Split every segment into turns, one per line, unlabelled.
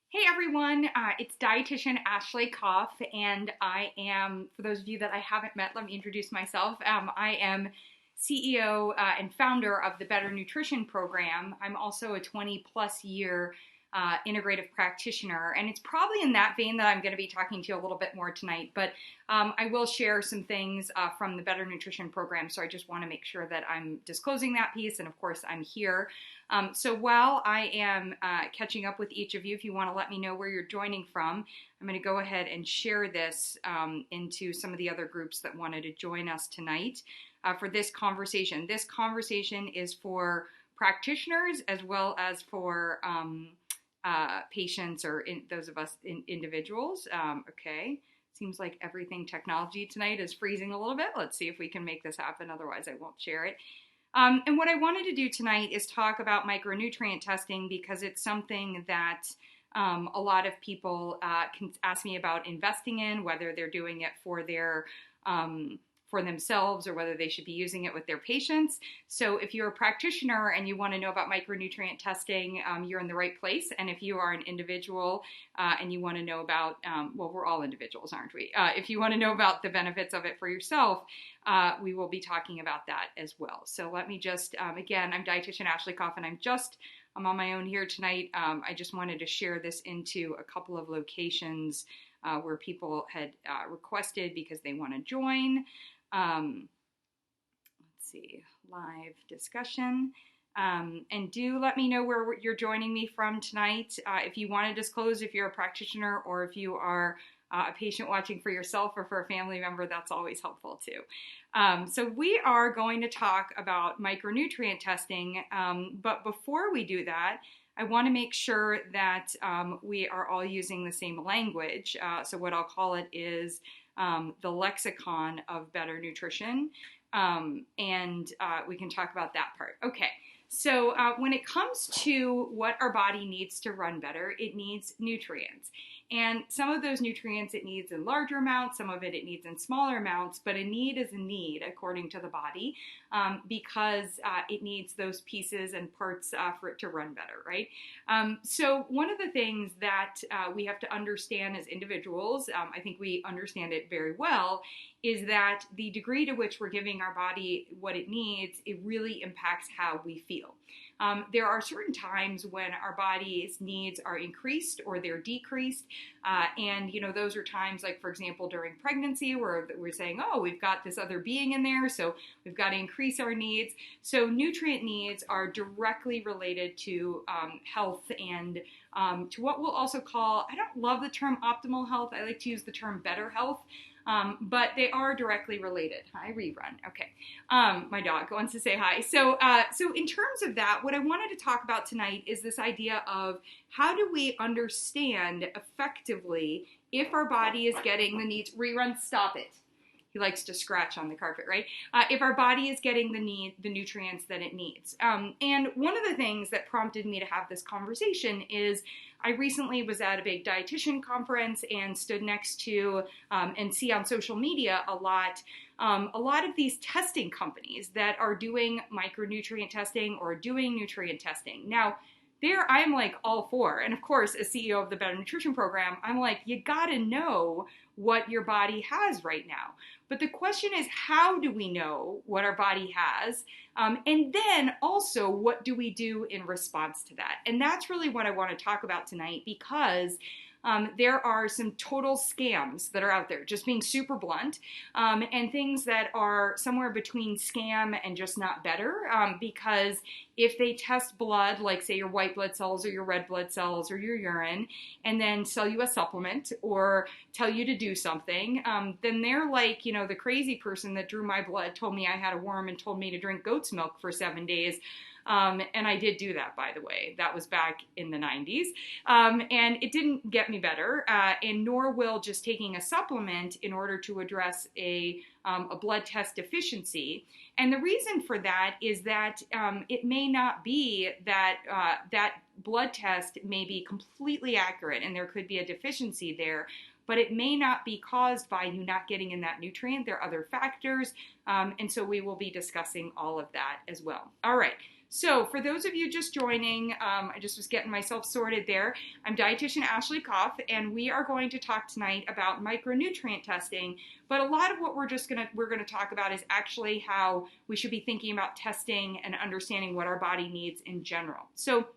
Hey everyone, it's dietitian Ashley Koff, and I am, for those of you that I haven't met, let me introduce myself. I am CEO and founder of the Better Nutrition Program. I'm also a 20 plus year integrative practitioner, and it's probably in that vein that I'm going to be talking to you a little bit more tonight, but I will share some things from the Better Nutrition Program, so I just want to make sure that I'm disclosing that piece, and of course I'm here. So while I am catching up with each of you, if you want to let me know where you're joining from, I'm going to go ahead and share this into some of the other groups that wanted to join us tonight for this conversation. This conversation is for practitioners as well as for patients or those of us individuals. Okay. Seems like everything technology tonight is freezing a little bit. Let's see if we can make this happen. Otherwise, I won't share it. And what I wanted to do tonight is talk about micronutrient testing because it's something that a lot of people can ask me about investing in, whether they're doing it for their for themselves or whether they should be using it with their patients. So if you're a practitioner and you want to know about micronutrient testing, you're in the right place. And if you are an individual and you want to know about, well, we're all individuals, aren't we? If you want to know about the benefits of it for yourself, we will be talking about that as well. So let me just, again, I'm dietitian Ashley Koff, and I'm on my own here tonight. I just wanted to share this into a couple of locations where people had requested because they want to join. Let's see, live discussion. And do let me know where you're joining me from tonight. If you want to disclose if you're a practitioner or if you are a patient watching for yourself or for a family member, that's always helpful too. So we are going to talk about micronutrient testing, but before we do that, I want to make sure that we are all using the same language. So what I'll call it is the lexicon of better nutrition, and we can talk about that part. Okay, so when it comes to what our body needs to run better, it needs nutrients. And some of those nutrients it needs in larger amounts, some of it needs in smaller amounts, but a need is a need according to the body because it needs those pieces and parts for it to run better, right? So one of the things that we have to understand as individuals, I think we understand it very well, is that the degree to which we're giving our body what it needs, it really impacts how we feel. There are certain times when our body's needs are increased or they're decreased. And, you know, those are times like, for example, during pregnancy where we're saying, oh, we've got this other being in there, so we've got to increase our needs. So nutrient needs are directly related to health and to what we'll also call, I don't love the term optimal health. I like to use the term better health. But they are directly related. Hi, Rerun. Okay. My dog wants to say hi. So in terms of that, what I wanted to talk about tonight is this idea of how do we understand effectively if our body is getting the needs. Rerun, stop it. He likes to scratch on the carpet, right? If our body is getting the nutrients that it needs. And one of the things that prompted me to have this conversation is I recently was at a big dietitian conference and stood next to and see on social media a lot of these testing companies that are doing micronutrient testing or doing nutrient testing. Now, there I'm like all for, and of course, as CEO of the Better Nutrition Program, I'm like, you gotta know what your body has right now. But the question is, how do we know what our body has? And then also, what do we do in response to that? And that's really what I want to talk about tonight because there are some total scams that are out there, just being super blunt, and things that are somewhere between scam and just not better, because if they test blood, like say your white blood cells or your red blood cells or your urine, and then sell you a supplement or tell you to do something, then they're like, you know, the crazy person that drew my blood told me I had a worm and told me to drink goat's milk for 7 days. And I did do that, by the way. That was back in the 90s. And it didn't get me better, and nor will just taking a supplement in order to address a blood test deficiency. And the reason for that is that it may not be that that blood test may be completely accurate and there could be a deficiency there, but it may not be caused by you not getting in that nutrient. There are other factors, and so we will be discussing all of that as well. All right. So for those of you just joining, I just was getting myself sorted there. I'm dietitian Ashley Koff, and we are going to talk tonight about micronutrient testing. But a lot of what we're going to talk about is actually how we should be thinking about testing and understanding what our body needs in general. So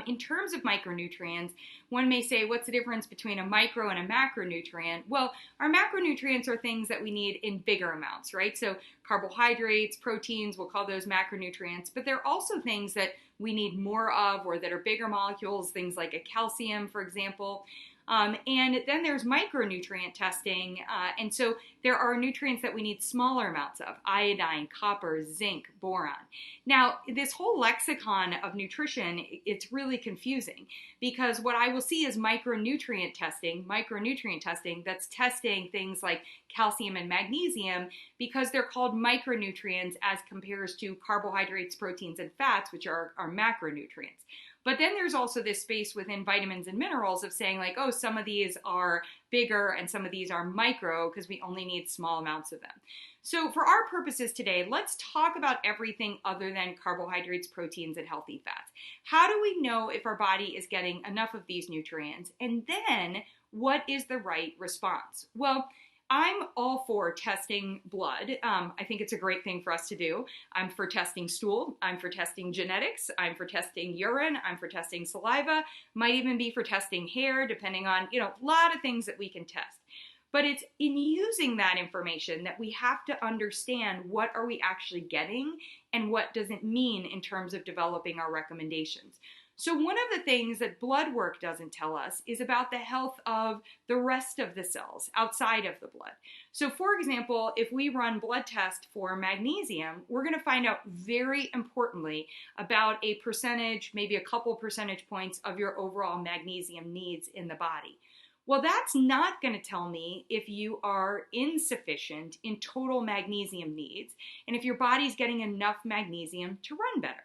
in terms of micronutrients, one may say, what's the difference between a micro and a macronutrient? Well, our macronutrients are things that we need in bigger amounts, right? So carbohydrates, proteins, we'll call those macronutrients, but they're also things that we need more of or that are bigger molecules, things like a calcium, for example. And then there's micronutrient testing. And so there are nutrients that we need smaller amounts of: iodine, copper, zinc, boron. Now, this whole lexicon of nutrition, it's really confusing because what I will see is micronutrient testing that's testing things like calcium and magnesium because they're called micronutrients as compares to carbohydrates, proteins, and fats, which are macronutrients. But then there's also this space within vitamins and minerals of saying like, oh, some of these are bigger and some of these are micro because we only need small amounts of them. So for our purposes today, let's talk about everything other than carbohydrates, proteins, and healthy fats. How do we know if our body is getting enough of these nutrients? And then what is the right response? Well, I'm all for testing blood. I think it's a great thing for us to do. I'm for testing stool. I'm for testing genetics. I'm for testing urine. I'm for testing saliva. Might even be for testing hair, depending on, a lot of things that we can test. But it's in using that information that we have to understand what are we actually getting and what does it mean in terms of developing our recommendations. So one of the things that blood work doesn't tell us is about the health of the rest of the cells outside of the blood. So for example, if we run blood test for magnesium, we're going to find out very importantly about a percentage, maybe a couple percentage points of your overall magnesium needs in the body. Well, that's not going to tell me if you are insufficient in total magnesium needs and if your body's getting enough magnesium to run better.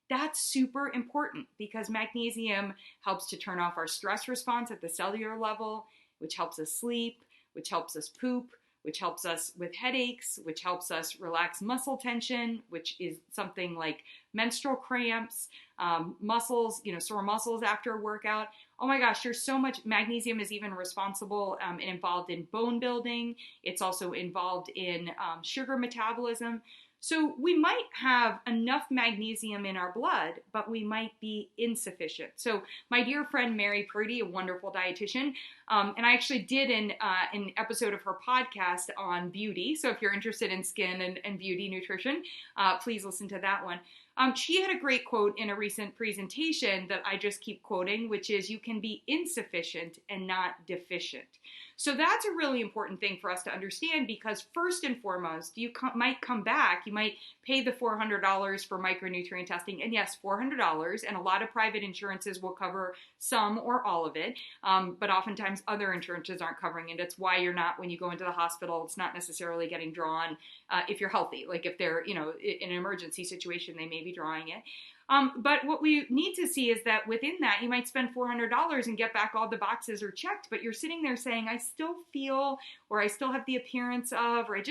That's super important because magnesium helps to turn off our stress response at the cellular level, which helps us sleep, which helps us poop, which helps us with headaches, which helps us relax muscle tension, which is something like menstrual cramps, muscles, sore muscles after a workout. Oh my gosh, there's so much. Magnesium is even responsible and involved in bone building. It's also involved in sugar metabolism. So we might have enough magnesium in our blood, but we might be insufficient. So my dear friend Mary Purdy, a wonderful dietitian, and I actually did an episode of her podcast on beauty. So if you're interested in skin and beauty nutrition, please listen to that one. She had a great quote in a recent presentation that I just keep quoting, which is, you can be insufficient and not deficient. So that's a really important thing for us to understand because first and foremost, you might come back, you might pay the $400 for micronutrient testing. And yes, $400, and a lot of private insurances will cover some or all of it. But oftentimes other insurances aren't covering it. It's why you're not, when you go into the hospital, it's not necessarily getting drawn if you're healthy. Like if they're, in an emergency situation, they may be drawing it. But what we need to see is that within that, you might spend $400 and get back all the boxes are checked, but you're sitting there saying, I still feel, or I still have the appearance of, or it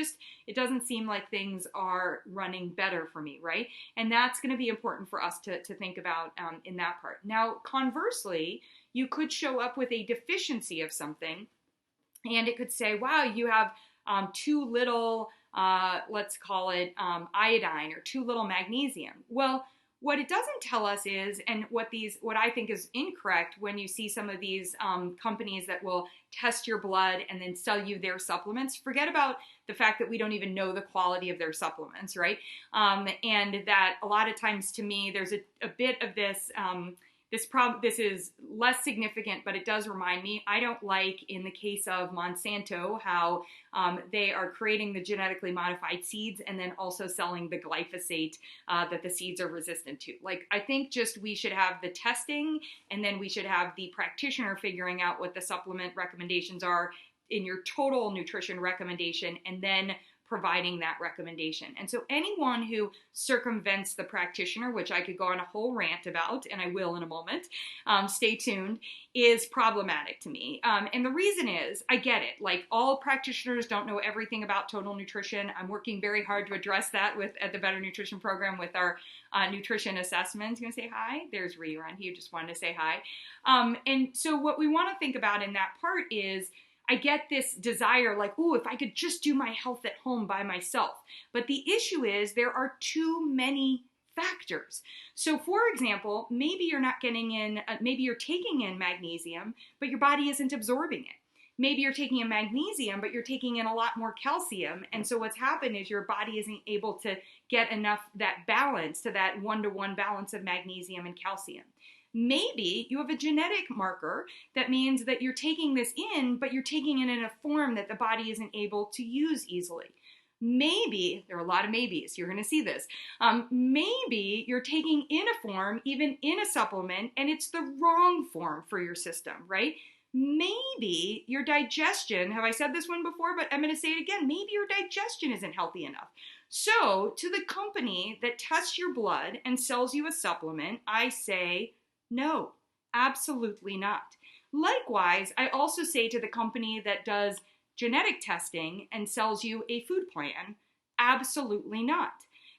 doesn't seem like things are running better for me, right? And that's going to be important for us to think about in that part. Now, conversely, you could show up with a deficiency of something, and it could say, wow, you have too little, let's call it iodine, or too little magnesium. Well, what it doesn't tell us is, and what I think is incorrect when you see some of these companies that will test your blood and then sell you their supplements, forget about the fact that we don't even know the quality of their supplements, right? And that a lot of times, to me, there's a bit of this, this is less significant, but it does remind me. I don't like, in the case of Monsanto, how they are creating the genetically modified seeds and then also selling the glyphosate that the seeds are resistant to. Like, I think just we should have the testing, and then we should have the practitioner figuring out what the supplement recommendations are in your total nutrition recommendation, and then providing that recommendation. And so anyone who circumvents the practitioner, which I could go on a whole rant about, and I will in a moment, stay tuned, is problematic to me. And the reason is, I get it. Like, all practitioners don't know everything about total nutrition. I'm working very hard to address that at the Better Nutrition Program with our nutrition assessments. You want to say hi? There's Rerun. He just wanted to say hi. And so what we want to think about in that part is, I get this desire like, ooh, if I could just do my health at home by myself. But the issue is there are too many factors. So for example, maybe you're not getting in, maybe you're taking in magnesium, but your body isn't absorbing it. Maybe you're taking in magnesium, but you're taking in a lot more calcium. And so what's happened is your body isn't able to get enough, that balance, to that 1-to-1 balance of magnesium and calcium. Maybe you have a genetic marker that means that you're taking this in, but you're taking it in a form that the body isn't able to use easily. Maybe, there are a lot of maybes, you're going to see this, maybe you're taking in a form, even in a supplement, and it's the wrong form for your system, right? Maybe your digestion, have I said this one before, but I'm going to say it again, maybe your digestion isn't healthy enough. So to the company that tests your blood and sells you a supplement, I say, no, absolutely not. Likewise, I also say to the company that does genetic testing and sells you a food plan, absolutely not.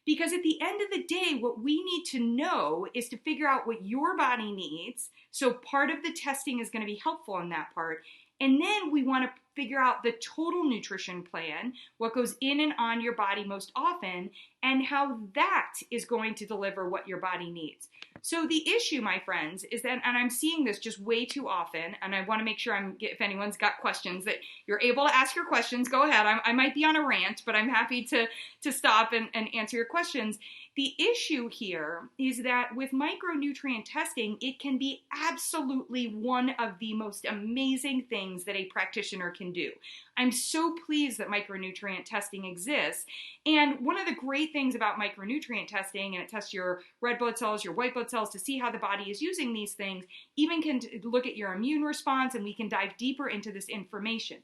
Because at the end of the day, what we need to know is to figure out what your body needs. So part of the testing is going to be helpful in that part. And then we want to figure out the total nutrition plan, what goes in and on your body most often, and how that is going to deliver what your body needs. So the issue, my friends, is that, and I'm seeing this just way too often, and I want to make sure if anyone's got questions, that you're able to ask your questions. Go ahead. I might be on a rant, but I'm happy to stop and answer your questions. The issue here is that with micronutrient testing, it can be absolutely one of the most amazing things that a practitioner can do. I'm so pleased that micronutrient testing exists. And one of the great things about micronutrient testing, and it tests your red blood cells, your white blood cells to see how the body is using these things, even can look at your immune response, and we can dive deeper into this information.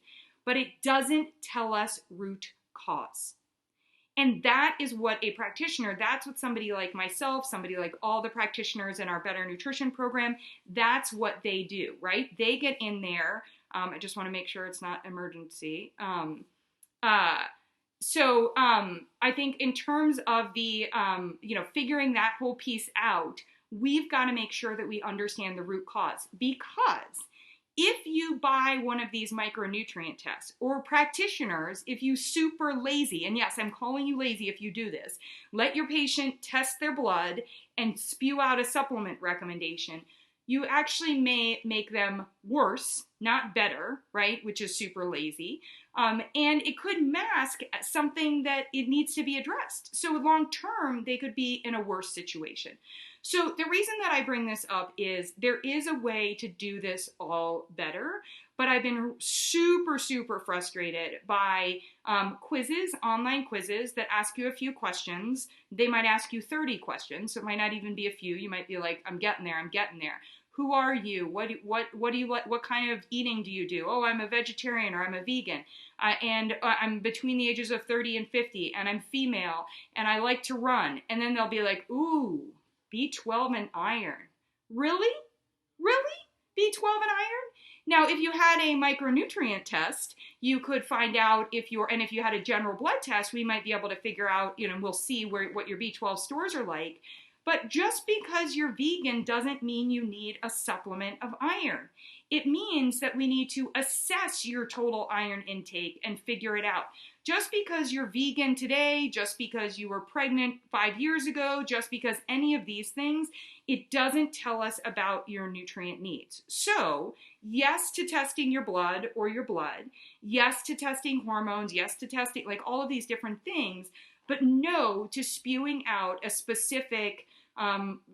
But it doesn't tell us root cause. And that is what a practitioner, that's what somebody like myself, somebody like all the practitioners in our Better Nutrition Program, that's what they do, right? They get in there. I just want to make sure it's not emergency. So I think in terms of the, figuring that whole piece out, we've got to make sure that we understand the root cause. Because if you buy one of these micronutrient tests, or practitioners, if you super lazy, and yes, I'm calling you lazy if you do this, let your patient test their blood and spew out a supplement recommendation, you actually may make them worse, not better, right? Which is super lazy. And it could mask something that it needs to be addressed. So long term, they could be in a worse situation. So the reason that I bring this up is there is a way to do this all better, but I've been super, super frustrated by quizzes, online quizzes that ask you a few questions. They might ask you 30 questions, so it might not even be a few. You might be like, I'm getting there, I'm getting there. Who are you? What do you like? What kind of eating do you do? Oh, I'm a vegetarian or I'm a vegan. And I'm between the ages of 30 and 50, and I'm female, and I like to run. And then they'll be like, ooh, B12 and iron. Really? Really? B12 and iron? Now, if you had a micronutrient test, you could find out if you had a general blood test, we might be able to figure out, we'll see what your B12 stores are like. But just because you're vegan doesn't mean you need a supplement of iron. It means that we need to assess your total iron intake and figure it out. Just because you're vegan today, just because you were pregnant 5 years ago, just because any of these things, it doesn't tell us about your nutrient needs. So, yes to testing your blood or your blood, yes to testing hormones, yes to testing like all of these different things, but no to spewing out a specific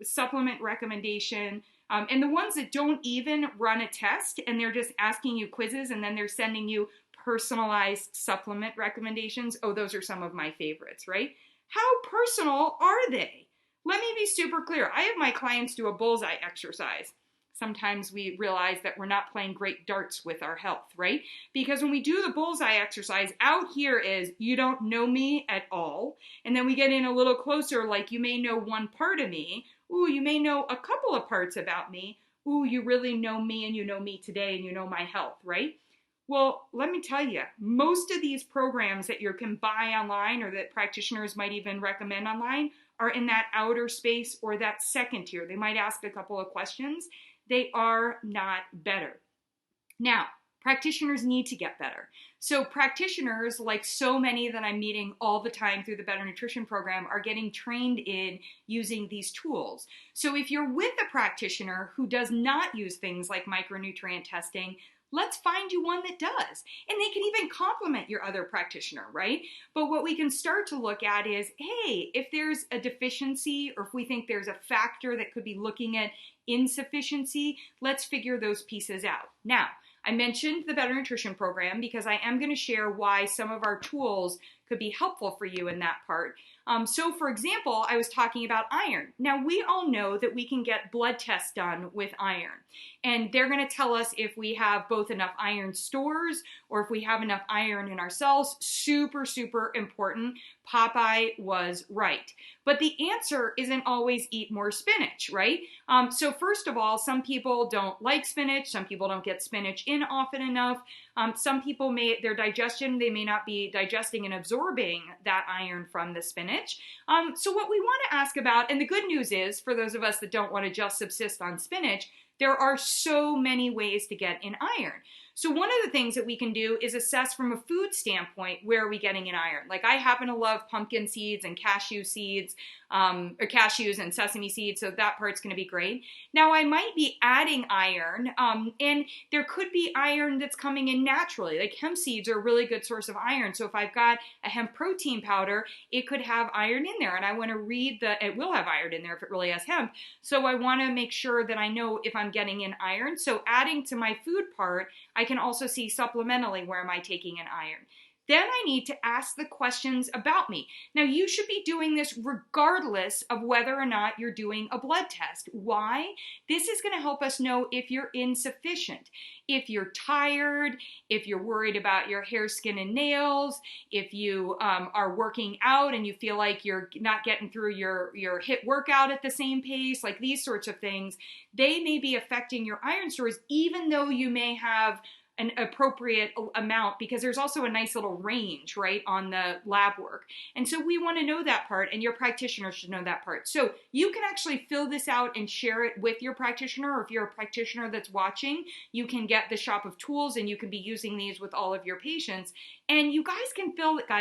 supplement recommendation. And the ones that don't even run a test and they're just asking you quizzes and then they're sending you personalized supplement recommendations. Oh, those are some of my favorites, right? How personal are they? Let me be super clear. I have my clients do a bullseye exercise. sometimes we realize that we're not playing great darts with our health, right? Because when we do the bullseye exercise, out here is you don't know me at all. And then we get in a little closer, like you may know one part of me. Ooh, you may know a couple of parts about me. Ooh, you really know me and you know me today and you know my health, right? Well, let me tell you, most of these programs that you can buy online or that practitioners might even recommend online are in that outer space or that second tier. They might ask a couple of questions. They are not better. Now, practitioners need to get better. So practitioners, like so many that I'm meeting all the time through the Better Nutrition Program, are getting trained in using these tools. So if you're with a practitioner who does not use things like micronutrient testing, let's find you one that does. And they can even complement your other practitioner, right? But what we can start to look at is, hey, if there's a deficiency or if we think there's a factor that could be looking at insufficiency, let's figure those pieces out. Now, I mentioned the Better Nutrition Program because I am going to share why some of our tools could be helpful for you in that part. So for example, I was talking about iron. Now we all know that we can get blood tests done with iron, and they're going to tell us if we have both enough iron stores or if we have enough iron in our cells. Super, super important. Popeye was right. But the answer isn't always eat more spinach, right? So first of all, some people don't like spinach. Some people don't get spinach in often enough. Some people their digestion, they may not be digesting and absorbing that iron from the spinach. So what we want to ask about, and the good news is, for those of us that don't want to just subsist on spinach, there are so many ways to get in iron. So one of the things that we can do is assess from a food standpoint, where are we getting in iron? Like I happen to love pumpkin seeds and cashew seeds, or cashews and sesame seeds, so that part's going to be great. Now I might be adding iron, and there could be iron that's coming in naturally. Like hemp seeds are a really good source of iron. So if I've got a hemp protein powder, it could have iron in there, and I want to read it will have iron in there if it really has hemp. So I want to make sure that I know if I'm getting in iron. So adding to my food part, I can also see supplementally where am I taking in iron. Then I need to ask the questions about me. Now you should be doing this regardless of whether or not you're doing a blood test. Why? This is going to help us know if you're insufficient, if you're tired, if you're worried about your hair, skin, and nails, if you are working out and you feel like you're not getting through your HIIT workout at the same pace, like these sorts of things. They may be affecting your iron stores, even though you may have an appropriate amount, because there's also a nice little range, right, on the lab work. And so we want to know that part, and your practitioner should know that part. So you can actually fill this out and share it with your practitioner, or if you're a practitioner that's watching, you can get the shop of tools and you can be using these with all of your patients. And you guys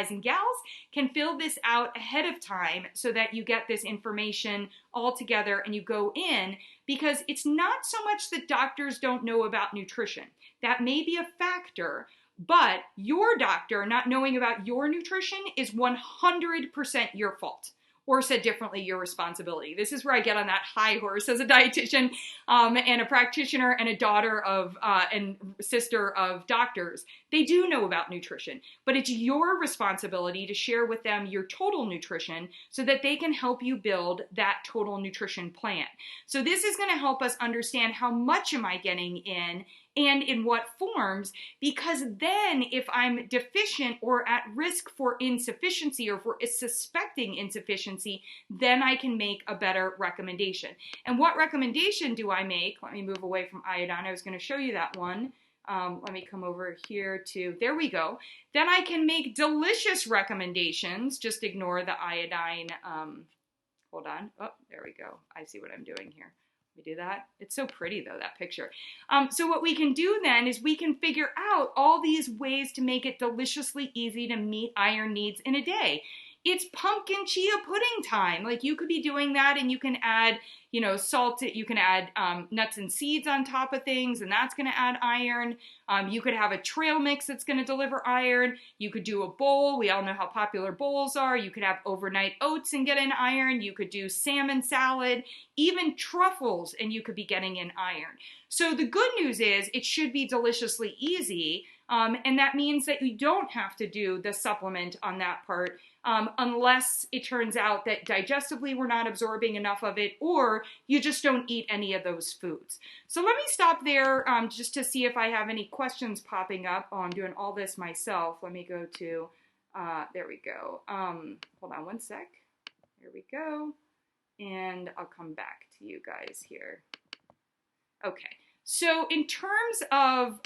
and gals can fill this out ahead of time so that you get this information all together and you go in, because it's not so much that doctors don't know about nutrition. That may be a factor, but your doctor not knowing about your nutrition is 100% your fault. Or said differently, your responsibility. This is where I get on that high horse as a dietitian and a practitioner and a daughter of and sister of doctors. They do know about nutrition, but it's your responsibility to share with them your total nutrition so that they can help you build that total nutrition plan. So this is going to help us understand how much am I getting in and in what forms, because then if I'm deficient or at risk for insufficiency or for suspecting insufficiency, then I can make a better recommendation. And what recommendation do I make? Let me move away from iodine. I was going to show you that one. Let me come over here to, there we go. Then I can make delicious recommendations. Just ignore the iodine. Hold on. Oh, there we go. I see what I'm doing here. We do that. It's so pretty though, that picture. So what we can do then is we can figure out all these ways to make it deliciously easy to meet iron needs in a day. It's pumpkin chia pudding time. Like you could be doing that, and you can add, salt. You can add nuts and seeds on top of things, and that's going to add iron. You could have a trail mix that's going to deliver iron. You could do a bowl. We all know how popular bowls are. You could have overnight oats and get in iron. You could do salmon salad, even truffles, and you could be getting in iron. So the good news is it should be deliciously easy. And that means that you don't have to do the supplement on that part. unless it turns out that digestively we're not absorbing enough of it, or you just don't eat any of those foods. So let me stop there just to see if I have any questions popping up. Oh, I'm doing all this myself. Let me go to, there we go. Hold on one sec. Here we go. And I'll come back to you guys here. Okay. So in terms of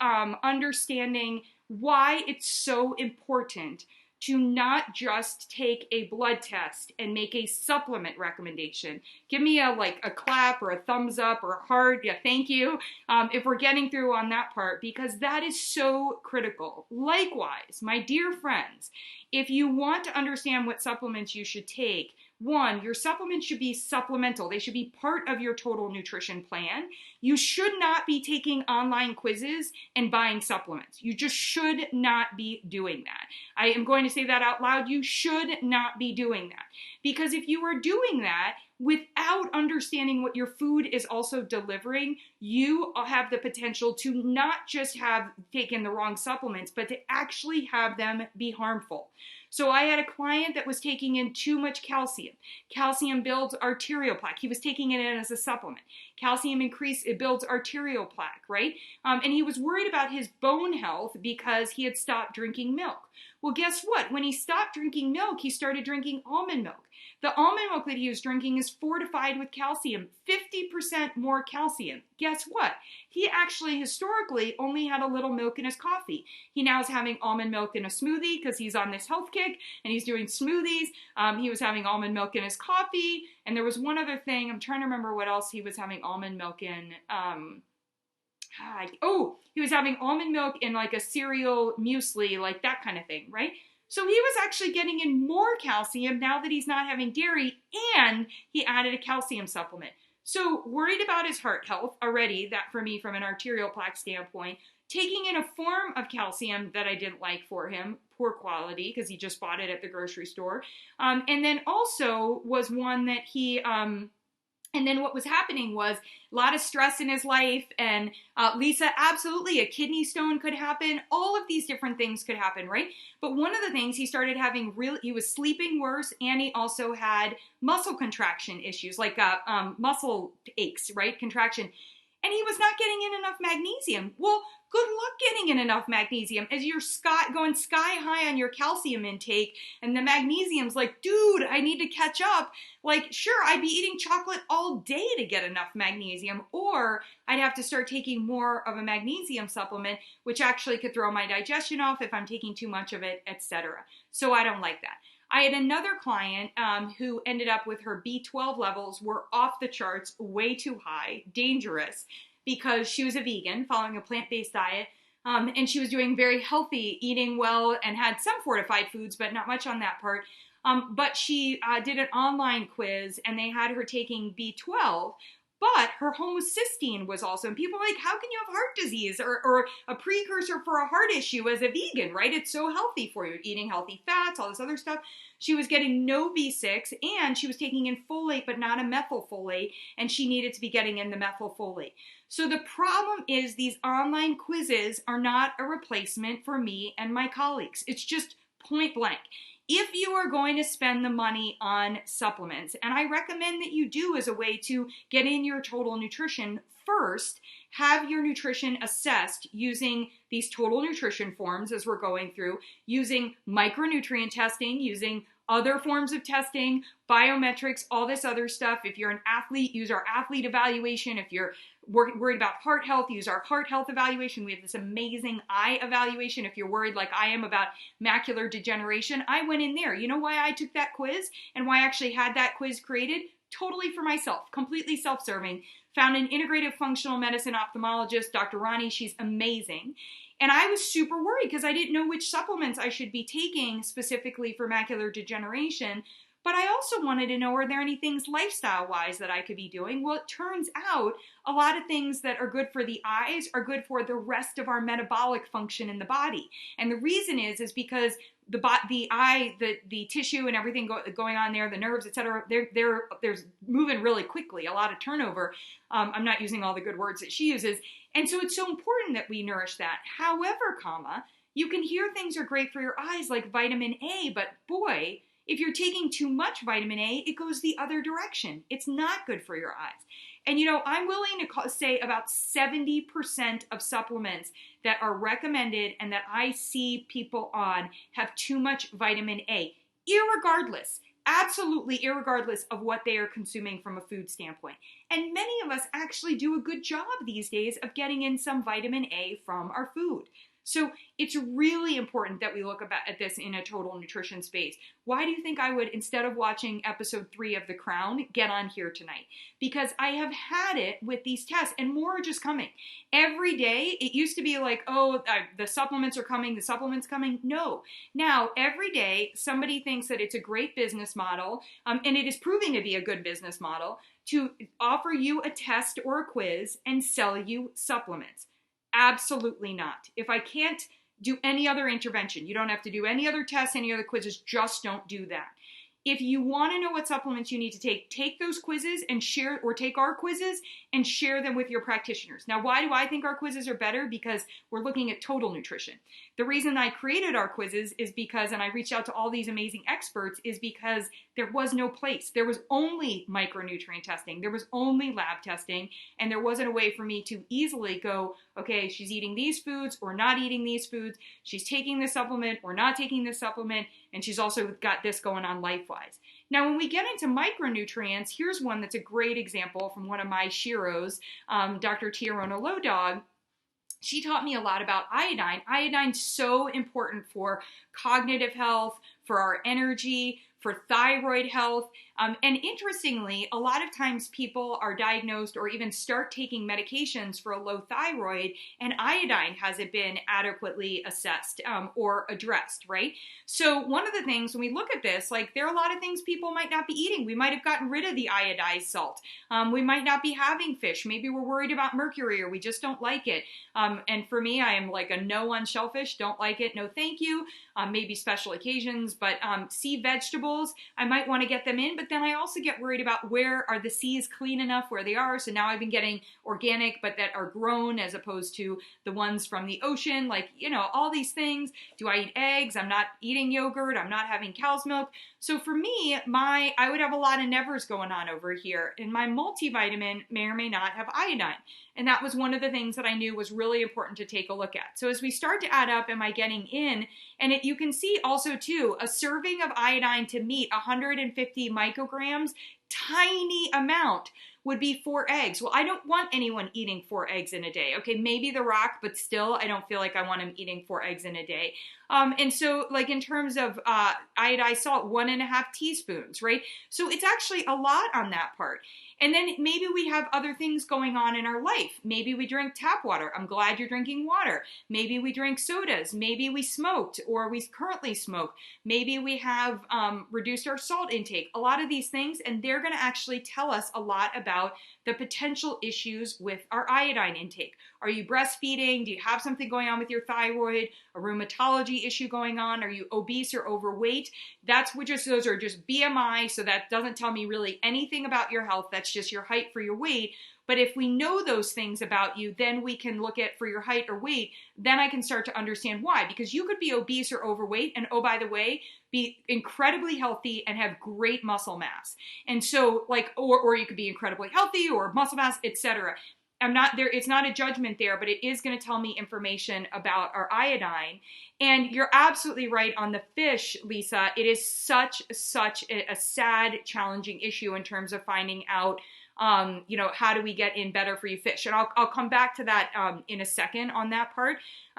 understanding why it's so important to not just take a blood test and make a supplement recommendation. Give me a clap or a thumbs up or a heart. Yeah, thank you. If we're getting through on that part, because that is so critical. Likewise, my dear friends, if you want to understand what supplements you should take, one, your supplements should be supplemental. They should be part of your total nutrition plan. You should not be taking online quizzes and buying supplements. You just should not be doing that. I am going to say that out loud. You should not be doing that. Because if you are doing that without understanding what your food is also delivering, you have the potential to not just have taken the wrong supplements, but to actually have them be harmful. So I had a client that was taking in too much calcium. Calcium builds arterial plaque. He was taking it in as a supplement. Calcium it builds arterial plaque, right? And he was worried about his bone health because he had stopped drinking milk. Well, guess what? When he stopped drinking milk, he started drinking almond milk. The almond milk that he was drinking is fortified with calcium, 50% more calcium. Guess what? He actually historically only had a little milk in his coffee. He now is having almond milk in a smoothie because he's on this health kick and he's doing smoothies. He was having almond milk in his coffee. And there was one other thing. I'm trying to remember what else he was having almond milk in. He was having almond milk in like a cereal muesli, like that kind of thing, right? So he was actually getting in more calcium now that he's not having dairy, and he added a calcium supplement. So worried about his heart health already, that for me from an arterial plaque standpoint, taking in a form of calcium that I didn't like for him, poor quality, because he just bought it at the grocery store. And then also was one that he... And then what was happening was a lot of stress in his life, and Lisa, absolutely, a kidney stone could happen. All of these different things could happen, right? But one of the things he started having he was sleeping worse, and he also had muscle contraction issues, like muscle aches, right? Contraction. And he was not getting in enough magnesium. Well, good luck getting in enough magnesium as you're going sky high on your calcium intake, and the magnesium's like, dude, I need to catch up. Like, sure, I'd be eating chocolate all day to get enough magnesium, or I'd have to start taking more of a magnesium supplement, which actually could throw my digestion off if I'm taking too much of it, etc. So I don't like that. I had another client who ended up with her B12 levels were off the charts, way too high, dangerous, because she was a vegan following a plant-based diet, and she was doing very healthy, eating well, and had some fortified foods, but not much on that part. But she did an online quiz, and they had her taking B12, but her homocysteine was also, and people are like, how can you have heart disease or a precursor for a heart issue as a vegan, right? It's so healthy for you, eating healthy fats, all this other stuff. She was getting no B6, and she was taking in folate, but not a methylfolate, and she needed to be getting in the methylfolate. So the problem is these online quizzes are not a replacement for me and my colleagues. It's just point blank. If you are going to spend the money on supplements, and I recommend that you do as a way to get in your total nutrition, first, have your nutrition assessed using these total nutrition forms as we're going through, using micronutrient testing, using other forms of testing, biometrics, all this other stuff. If you're an athlete, use our athlete evaluation. If you're worried about heart health, use our heart health evaluation. We have this amazing eye evaluation. If you're worried like I am about macular degeneration, I went in there. You know why I took that quiz and why I actually had that quiz created? Totally for myself, completely self-serving. Found an integrative functional medicine ophthalmologist, Dr. Ronnie. She's amazing. And I was super worried because I didn't know which supplements I should be taking specifically for macular degeneration. But I also wanted to know, are there any things lifestyle-wise that I could be doing? Well, it turns out a lot of things that are good for the eyes are good for the rest of our metabolic function in the body. And the reason is because the eye, the tissue and everything going on there, the nerves, etc., they're moving really quickly, a lot of turnover. I'm not using all the good words that she uses. And so it's so important that we nourish that. However, you can hear things are great for your eyes like vitamin A, but boy, If you're taking too much vitamin A, it goes the other direction. It's not good for your eyes. And I'm willing to say about 70% of supplements that are recommended and that I see people on have too much vitamin A, irregardless, absolutely irregardless of what they are consuming from a food standpoint. And many of us actually do a good job these days of getting in some vitamin A from our food. So it's really important that we look at this in a total nutrition space. Why do you think I would, instead of watching episode 3 of The Crown, get on here tonight? Because I have had it with these tests, and more are just coming. Every day, it used to be like, the supplements are coming, the supplement's coming. No. Now, every day, somebody thinks that it's a great business model, and it is proving to be a good business model, to offer you a test or a quiz and sell you supplements. Absolutely not. If I can't do any other intervention, you don't have to do any other tests, any other quizzes, just don't do that. If you want to know what supplements you need to take those quizzes and share, or take our quizzes and share them with your practitioners. Now, why do I think our quizzes are better? Because we're looking at total nutrition. The reason I created our quizzes is because, and I reached out to all these amazing experts, is because there was no place. There was only micronutrient testing. There was only lab testing. And there wasn't a way for me to easily go, okay, she's eating these foods or not eating these foods. She's taking this supplement or not taking this supplement. And she's also got this going on life-wise. Now, when we get into micronutrients, here's one that's a great example from one of my sheroes, Dr. Tiarona Lowdog. She taught me a lot about iodine. Iodine's so important for cognitive health, for our energy, for thyroid health. And interestingly, a lot of times people are diagnosed or even start taking medications for a low thyroid, and iodine hasn't been adequately assessed or addressed, right? So one of the things when we look at this, like there are a lot of things people might not be eating. We might have gotten rid of the iodized salt. We might not be having fish. Maybe we're worried about mercury or we just don't like it. And for me, I am like a no on shellfish, don't like it, no thank you. Maybe special occasions, but sea vegetables, I might want to get them in, but then I also get worried about where are the seas clean enough where they are. So now I've been getting organic, but that are grown as opposed to the ones from the ocean, like, all these things. Do I eat eggs? I'm not eating yogurt. I'm not having cow's milk. So for me, I would have a lot of nevers going on over here, and my multivitamin may or may not have iodine. And that was one of the things that I knew was really important to take a look at. So as we start to add up, am I getting in? And you can see also too, a serving of iodine to meet 150 micrograms, tiny amount, would be 4 eggs. Well, I don't want anyone eating 4 eggs in a day. Okay, maybe The Rock, but still, I don't feel like I want him eating 4 eggs in a day. And so, like in terms of iodized salt, 1.5 teaspoons, right? So it's actually a lot on that part. And then maybe we have other things going on in our life. Maybe we drink tap water. I'm glad you're drinking water. Maybe we drink sodas. Maybe we smoked or we currently smoke. Maybe we have reduced our salt intake. A lot of these things, and they're going to actually tell us a lot about the potential issues with our iodine intake. Are you breastfeeding? Do you have something going on with your thyroid? A rheumatology issue going on? Are you obese or overweight? Those are just BMI, so that doesn't tell me really anything about your health. That's just your height for your weight. But if we know those things about you, then we can look at for your height or weight, then I can start to understand why. Because you could be obese or overweight, and oh, by the way, be incredibly healthy and have great muscle mass. And so or you could be incredibly healthy or muscle mass, etc. I'm not there. It's not a judgment there, but it is going to tell me information about our iodine. And you're absolutely right on the fish, Lisa. It is such a sad, challenging issue in terms of finding out, how do we get in better for you fish? And I'll come back to that in a second on that part.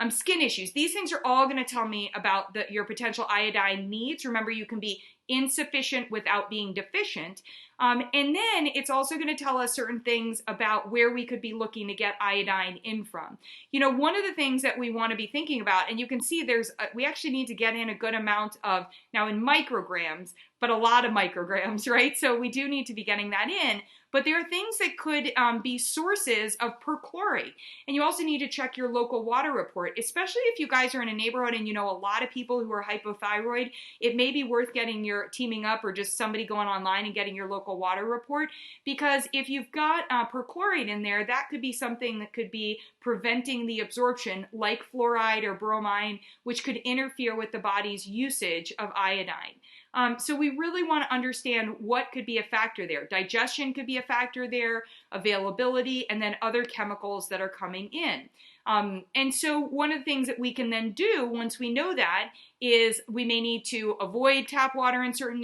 Skin issues. These things are all going to tell me about your potential iodine needs. Remember, you can be insufficient without being deficient. And then it's also going to tell us certain things about where we could be looking to get iodine in from. One of the things that we want to be thinking about, and you can see we actually need to get in a good amount of, now in micrograms, but a lot of micrograms, right? So we do need to be getting that in. But there are things that could be sources of perchlorate. And you also need to check your local water report, especially if you guys are in a neighborhood and you know a lot of people who are hypothyroid. It may be worth teaming up or just somebody going online and getting your local water report. Because if you've got perchlorate in there, that could be something that could be preventing the absorption, like fluoride or bromine, which could interfere with the body's usage of iodine. So we really want to understand what could be a factor there. Digestion could be a factor there, availability, and then other chemicals that are coming in. And so one of the things that we can then do once we know that is we may need to avoid tap water in certain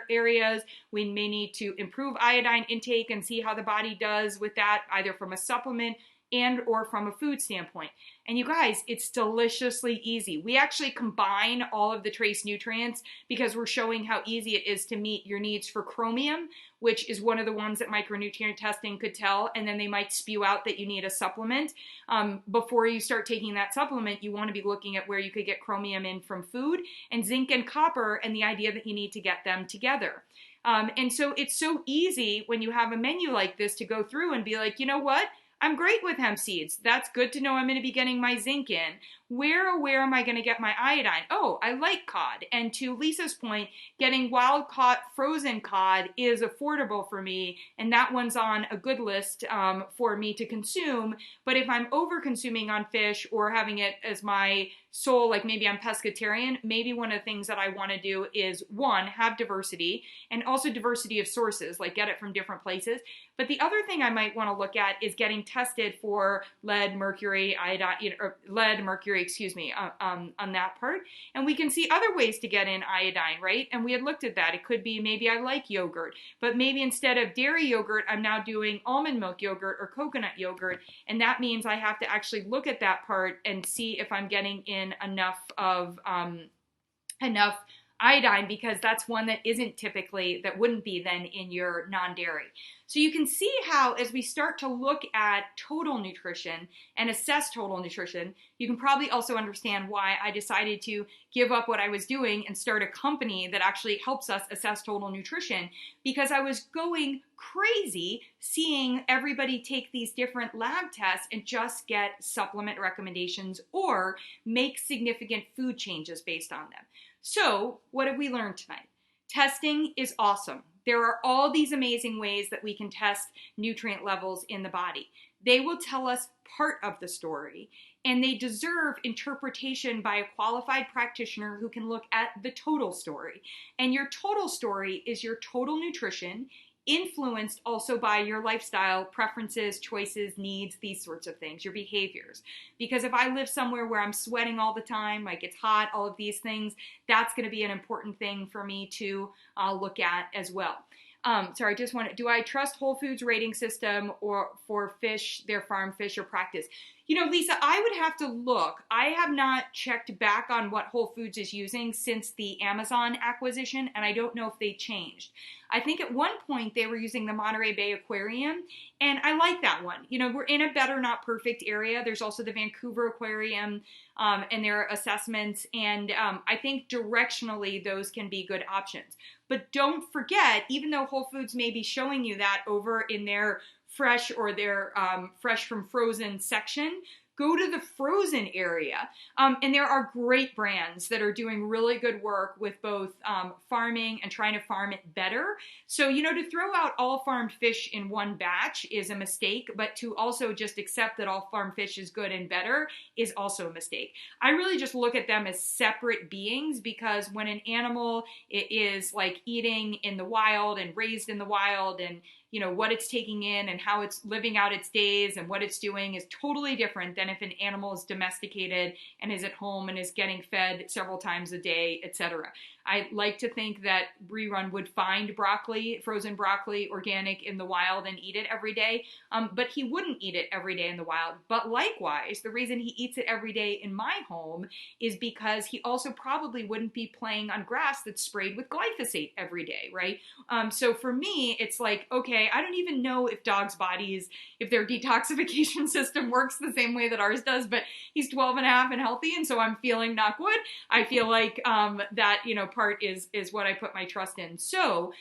areas. We may need to improve iodine intake and see how the body does with that, either from a supplement and or from a food standpoint. And you guys, it's deliciously easy. We actually combine all of the trace nutrients because we're showing how easy it is to meet your needs for chromium, which is one of the ones that micronutrient testing could tell, and then they might spew out that you need a supplement. Before you start taking that supplement, you want to be looking at where you could get chromium in from food, and zinc and copper, and the idea that you need to get them together. And so it's so easy when you have a menu like this to go through and be like, you know what? I'm great with hemp seeds. That's good to know I'm going to be getting my zinc in. Where am I going to get my iodine? Oh, I like cod. And to Lisa's point, getting wild caught frozen cod is affordable for me, and that one's on a good list for me to consume. But if I'm over consuming on fish or having it as my sole, like maybe I'm pescatarian, maybe one of the things that I want to do is, one, have diversity, and also diversity of sources, like get it from different places. But the other thing I might want to look at is getting tested for lead, mercury, iodine, or lead, mercury, on that part. And we can see other ways to get in iodine, right? And we had looked at that. It could be maybe I like yogurt, but maybe instead of dairy yogurt, I'm now doing almond milk yogurt or coconut yogurt. And that means I have to actually look at that part and see if I'm getting in enough iodine, because that's one that that wouldn't be then in your non-dairy. So you can see how, as we start to look at total nutrition and assess total nutrition, you can probably also understand why I decided to give up what I was doing and start a company that actually helps us assess total nutrition, because I was going crazy seeing everybody take these different lab tests and just get supplement recommendations or make significant food changes based on them. So what have we learned tonight? Testing is awesome. There are all these amazing ways that we can test nutrient levels in the body. They will tell us part of the story, and they deserve interpretation by a qualified practitioner who can look at the total story. And your total story is your total nutrition, influenced also by your lifestyle, preferences, choices, needs, these sorts of things, your behaviors. Because if I live somewhere where I'm sweating all the time, like it's hot, all of these things, that's going to be an important thing for me to look at as well. Do I trust Whole Foods rating system or for fish, their farm fish or practice? You know, Lisa, I would have to look. I have not checked back on what Whole Foods is using since the Amazon acquisition, and I don't know if they changed. I think at one point they were using the Monterey Bay Aquarium, and I like that one. You know, we're in a better, not perfect area. There's also the Vancouver Aquarium and their assessments, and I think directionally those can be good options. But don't forget, even though Whole Foods may be showing you that over in their fresh or their fresh from frozen section, go to the frozen area. And there are great brands that are doing really good work with both farming and trying to farm it better. So, you know, to throw out all farmed fish in one batch is a mistake, but to also just accept that all farmed fish is good and better is also a mistake. I really just look at them as separate beings, because when an animal is like eating in the wild and raised in the wild, and you know, what it's taking in and how it's living out its days and what it's doing is totally different than if an animal is domesticated and is at home and is getting fed several times a day, etc. I like to think that Rerun would find broccoli, frozen broccoli, organic in the wild and eat it every day, but he wouldn't eat it every day in the wild. But likewise, the reason he eats it every day in my home is because he also probably wouldn't be playing on grass that's sprayed with glyphosate every day, right? So for me, it's like, okay, I don't even know if dogs' bodies, if their detoxification system works the same way that ours does, but he's 12 and a half and healthy, and so I'm feeling, knock wood, I feel like that, you know, part is what I put my trust in. So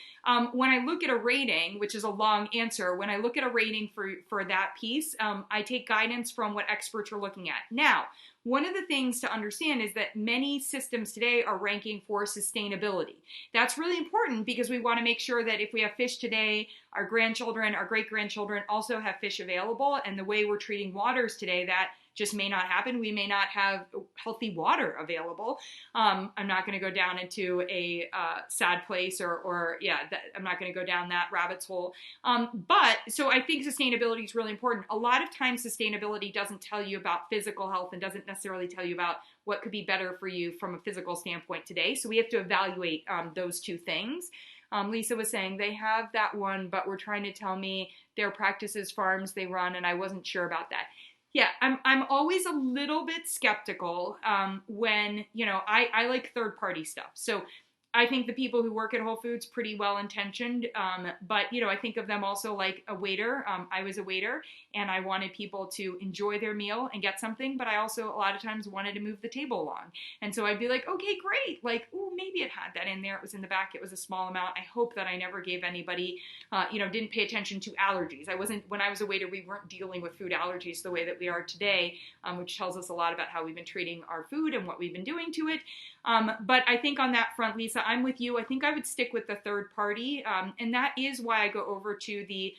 when I look at a rating, which is a long answer, when I look at a rating for that piece, I take guidance from what experts are looking at. Now, one of the things to understand is that many systems today are ranking for sustainability. That's really important because we want to make sure that if we have fish today, our grandchildren, our great-grandchildren also have fish available, and the way we're treating waters today, that just may not happen. We may not have healthy water available. I'm not going to go down into a sad place I'm not going to go down that rabbit's hole. But so I think sustainability is really important. A lot of times sustainability doesn't tell you about physical health and doesn't necessarily tell you about what could be better for you from a physical standpoint today. So we have to evaluate those two things. Lisa was saying they have that one, but were trying to tell me their practices, farms they run, and I wasn't sure about that. Yeah, I'm always a little bit skeptical when, I like third-party stuff. So I think the people who work at Whole Foods pretty well intentioned, but I think of them also like a waiter. I was a waiter, and I wanted people to enjoy their meal and get something, but I also a lot of times wanted to move the table along. And so I'd be like, okay, great. Like, oh, maybe it had that in there. It was in the back. It was a small amount. I hope that I never gave anybody, didn't pay attention to allergies. When I was a waiter, we weren't dealing with food allergies the way that we are today, which tells us a lot about how we've been treating our food and what we've been doing to it. But I think on that front, Lisa, I'm with you. I think I would stick with the third party. And that is why I go over to the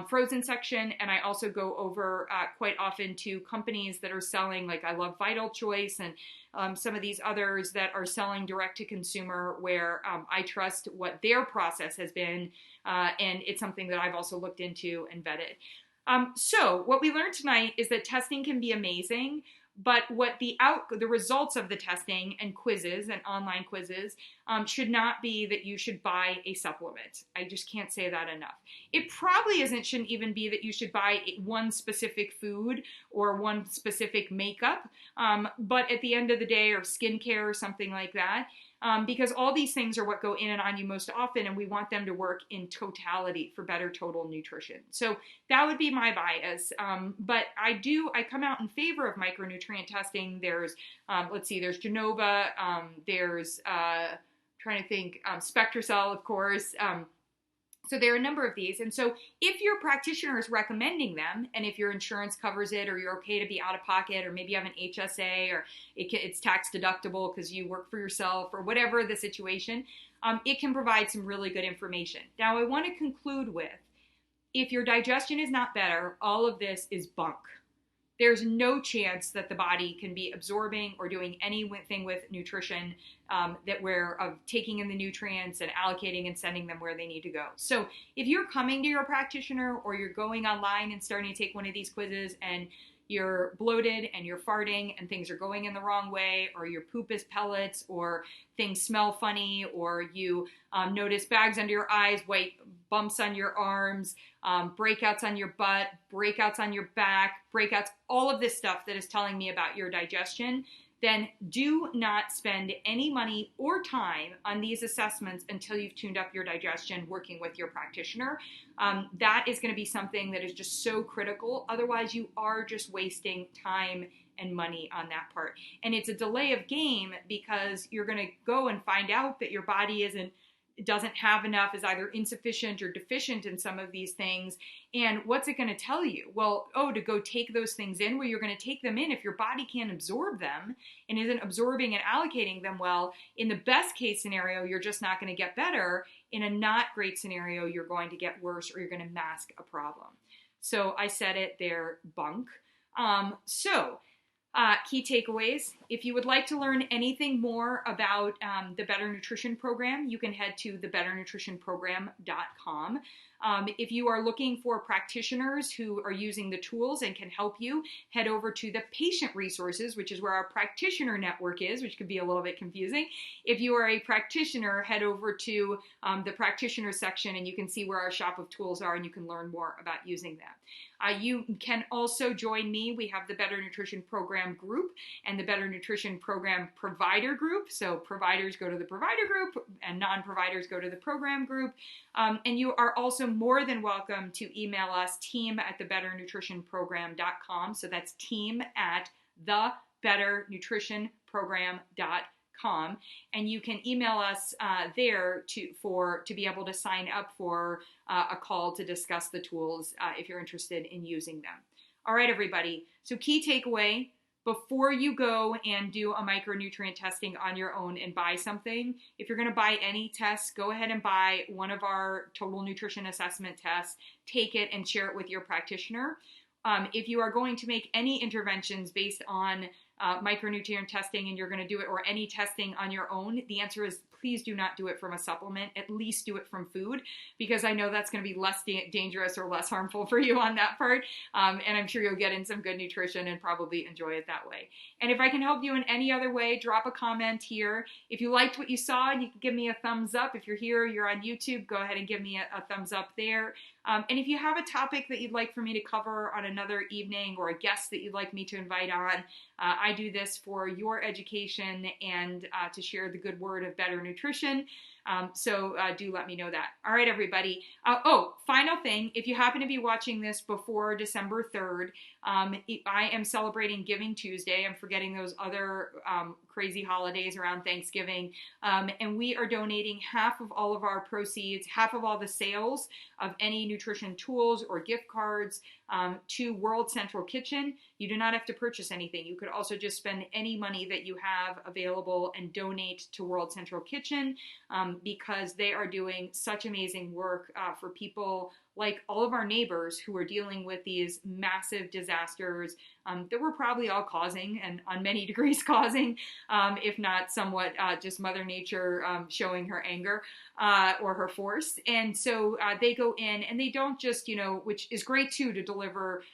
frozen section. And I also go over quite often to companies that are selling, like I love Vital Choice and some of these others that are selling direct to consumer where I trust what their process has been. And it's something that I've also looked into and vetted. So what we learned tonight is that testing can be amazing. But what the results of the testing and quizzes and online quizzes should not be that you should buy a supplement. I just can't say that enough. It probably shouldn't even be that you should buy one specific food or one specific makeup, but at the end of the day, or skincare or something like that. Because all these things are what go in and on you most often, and we want them to work in totality for better total nutrition. So that would be my bias. But I come out in favor of micronutrient testing. There's, there's Genova, there's, trying to think, SpectraCell, of course. So there are a number of these. And so if your practitioner is recommending them, and if your insurance covers it, or you're okay to be out of pocket, or maybe you have an HSA, or it's tax deductible because you work for yourself, or whatever the situation, it can provide some really good information. Now, I want to conclude with, if your digestion is not better, all of this is bunk. There's no chance that the body can be absorbing or doing anything with nutrition that we're taking in the nutrients and allocating and sending them where they need to go. So if you're coming to your practitioner or you're going online and starting to take one of these quizzes and you're bloated and you're farting and things are going in the wrong way, or your poop is pellets, or things smell funny, or you notice bags under your eyes, white bumps on your arms, breakouts on your butt, breakouts on your back, breakouts, all of this stuff that is telling me about your digestion, then do not spend any money or time on these assessments until you've tuned up your digestion working with your practitioner. That is going to be something that is just so critical. Otherwise, you are just wasting time and money on that part. And it's a delay of game because you're going to go and find out that your body doesn't have enough, is either insufficient or deficient in some of these things. And what's it going to tell you? Well, to go take those things in. Well, you're going to take them in if your body can't absorb them and isn't absorbing and allocating them well. In the best case scenario, you're just not going to get better. In a not great scenario, you're going to get worse, or you're going to mask a problem. So I said it, they're bunk. Key takeaways. If you would like to learn anything more about the Better Nutrition Program, you can head to thebetternutritionprogram.com. If you are looking for practitioners who are using the tools and can help you, head over to the patient resources, which is where our practitioner network is, which could be a little bit confusing. If you are a practitioner, head over to the practitioner section and you can see where our shop of tools are and you can learn more about using them. You can also join me. We have the Better Nutrition Program group and the Better Nutrition Program provider group. So providers go to the provider group and non-providers go to the program group. And you are also more than welcome to email us, team@thebetternutritionprogram.com. So that's team@thebetternutritionprogram.com. And you can email us there to be able to sign up for a call to discuss the tools if you're interested in using them. All right, everybody. So key takeaway, before you go and do a micronutrient testing on your own and buy something, if you're going to buy any tests, go ahead and buy one of our total nutrition assessment tests, take it and share it with your practitioner. If you are going to make any interventions based on micronutrient testing and you're going to do it, or any testing on your own, the answer is please do not do it from a supplement. At least do it from food, because I know that's going to be less dangerous or less harmful for you on that part. And I'm sure you'll get in some good nutrition and probably enjoy it that way. And if I can help you in any other way, drop a comment here. If you liked what you saw, you can give me a thumbs up. If you're here, you're on YouTube, go ahead and give me a thumbs up there. And if you have a topic that you'd like for me to cover on another evening, or a guest that you'd like me to invite on, I do this for your education and to share the good word of better nutrition. So do let me know that. All right, everybody. Final thing, if you happen to be watching this before December 3rd, I am celebrating Giving Tuesday. I'm forgetting those other crazy holidays around Thanksgiving. And we are donating half of all of our proceeds, half of all the sales of any nutrition tools or gift cards to World Central Kitchen. You do not have to purchase anything. You could also just spend any money that you have available and donate to World Central Kitchen, because they are doing such amazing work for people like all of our neighbors who are dealing with these massive disasters that we're probably all causing, and on many degrees causing, if not somewhat just Mother Nature showing her anger or her force. And so they go in and they don't just, which is great too, to deliver,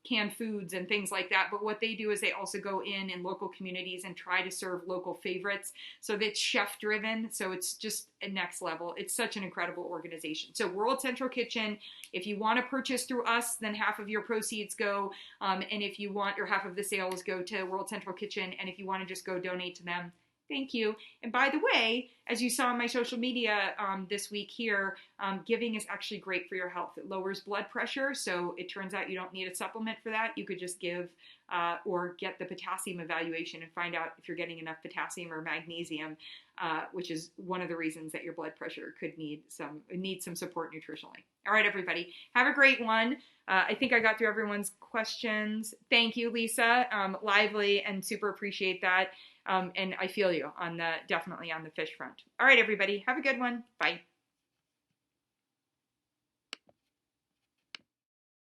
canned foods and things like that. But what they do is they also go in local communities and try to serve local favorites. So that's chef driven. So it's just a next level. It's such an incredible organization. So World Central Kitchen, if you want to purchase through us, then half of your proceeds go. And if you want, or half of the sales go to World Central Kitchen. And if you want to just go donate to them, thank you. And by the way, as you saw on my social media this week here, giving is actually great for your health. It lowers blood pressure. So it turns out you don't need a supplement for that. You could just give or get the potassium evaluation and find out if you're getting enough potassium or magnesium, which is one of the reasons that your blood pressure could need some support nutritionally. All right, everybody, have a great one. I think I got through everyone's questions. Thank you, Lisa. Lively and super appreciate that. And I feel you definitely on the fish front. All right, everybody, have a good one. Bye.